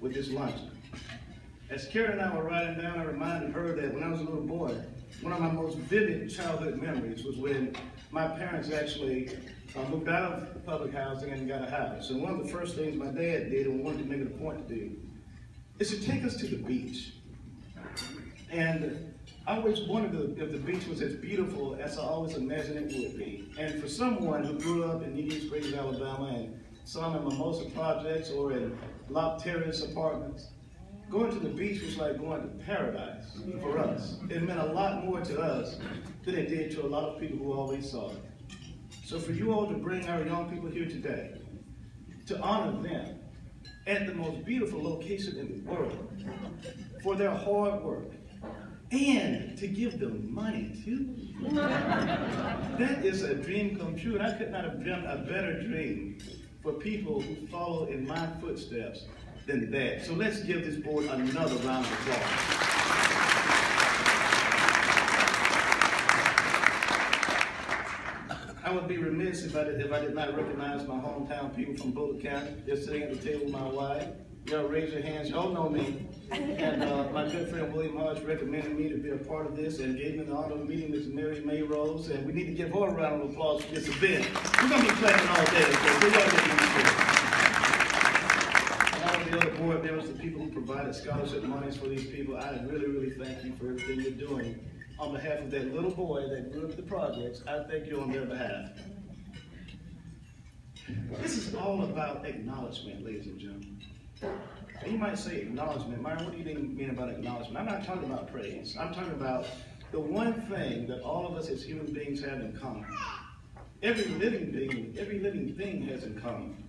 with this luncheon. As Karen and I were riding down, I reminded her that when I was a little boy, one of my most vivid childhood memories was when my parents actually moved out of public housing and got a house. And one of the first things my dad did, and wanted to make it a point to do, is to take us to the beach. And I always wondered if the beach was as beautiful as I always imagined it would be. And for someone who grew up in Union Springs, Alabama, and some in Mimosa Projects or in Lock Terrace apartments, going to the beach was like going to paradise for us. It meant a lot more to us than it did to a lot of people who always saw it. So for you all to bring our young people here today, to honor them at the most beautiful location in the world, for their hard work, and to give them money too, that is a dream come true. And I could not have dreamt a better dream for people who follow in my footsteps than that. So let's give this board another round of applause. I would be remiss if I did not recognize my hometown people from Boulder County. They're sitting at the table with my wife. Y'all raise your hands. Y'all know me. And my good friend William Hodge recommended me to be a part of this and gave me the honor of meeting Ms. Mary May Rose. And we need to give her a round of applause for this event. We're going to be clapping all day, okay? So y'all get used to it. And all of the other board members, the people who provided scholarship monies for these people, I really, really thank you for everything you're doing. On behalf of that little boy that grew up at the projects, I thank you on their behalf. This is all about acknowledgement, ladies and gentlemen. And you might say acknowledgement. Myron, what do you mean about acknowledgement? I'm not talking about praise. I'm talking about the one thing that all of us as human beings have in common. Every living thing has in common.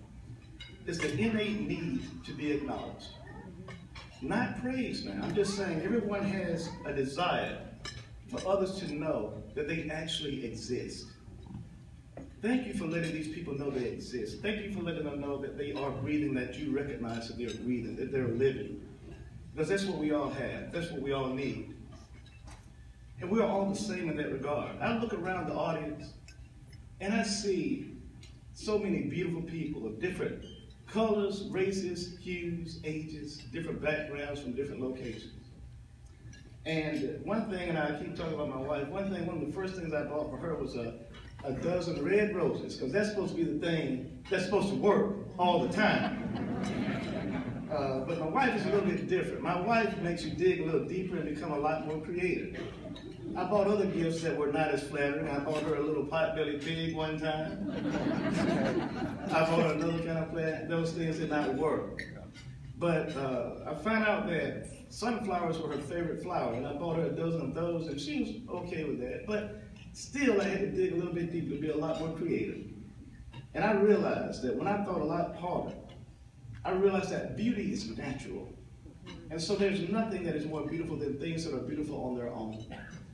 It's the innate need to be acknowledged. Not praised now. I'm just saying everyone has a desire for others to know that they actually exist. Thank you for letting these people know they exist. Thank you for letting them know that they are breathing, that you recognize that they're breathing, that they're living. Because that's what we all have. That's what we all need. And we are all the same in that regard. I look around the audience and I see so many beautiful people of different colors, races, hues, ages, different backgrounds from different locations. And one thing, and I keep talking about my wife, one of the first things I bought for her was a dozen red roses, because that's supposed to be the thing that's supposed to work all the time. But my wife is a little bit different. My wife makes you dig a little deeper and become a lot more creative. I bought other gifts that were not as flattering. I bought her a little pot-bellied pig one time. I bought her another kind of plant. Those things did not work. But I found out that sunflowers were her favorite flower, and I bought her a dozen of those, and she was okay with that. But still, I had to dig a little bit deeper to be a lot more creative. And I realized that when I thought a lot harder, I realized that beauty is natural. And so there's nothing that is more beautiful than things that are beautiful on their own.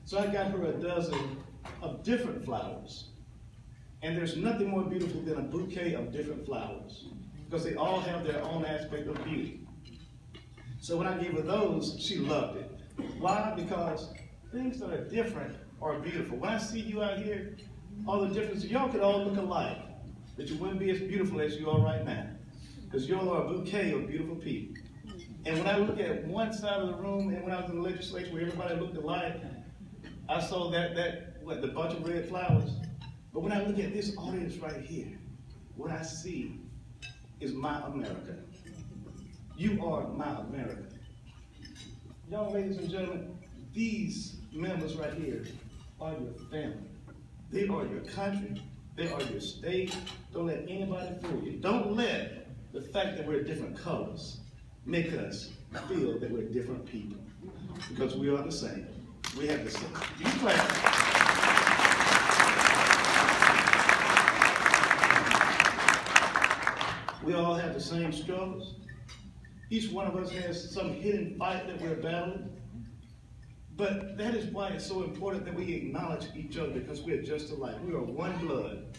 So I got her a dozen of different flowers. And there's nothing more beautiful than a bouquet of different flowers, because they all have their own aspect of beauty. So when I gave her those, she loved it. Why? Because things that are different are beautiful. When I see you out here, all the differences, y'all could all look alike, but you wouldn't be as beautiful as you are right now, because y'all are a bouquet of beautiful people. And when I look at one side of the room, and when I was in the legislature where everybody looked alike, I saw the bunch of red flowers. But when I look at this audience right here, what I see is my America. You are my America. Young ladies and gentlemen, these members right here are your family. They are your country. They are your state. Don't let anybody fool you. Don't let the fact that we're different colors make us feel that we're different people, because we are the same. We have the same. You clap. We all have the same struggles. Each one of us has some hidden fight that we're battling. But that is why it's so important that we acknowledge each other, because we are just alike. We are one blood.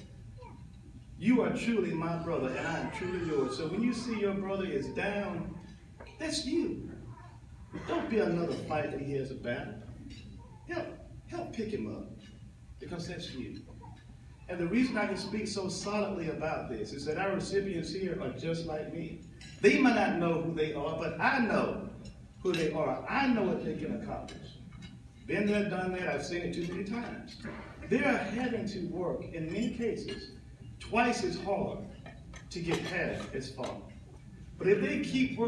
You are truly my brother, and I am truly yours. So when you see your brother is down, that's you. Don't be another fight that he has a battle. Help pick him up, because that's you. And the reason I can speak so solidly about this is that our recipients here are just like me. They might not know who they are, but I know who they are. I know what they can accomplish. Been there, done that. I've seen it too many times. They are having to work, in many cases, twice as hard to get half as far. But if they keep working,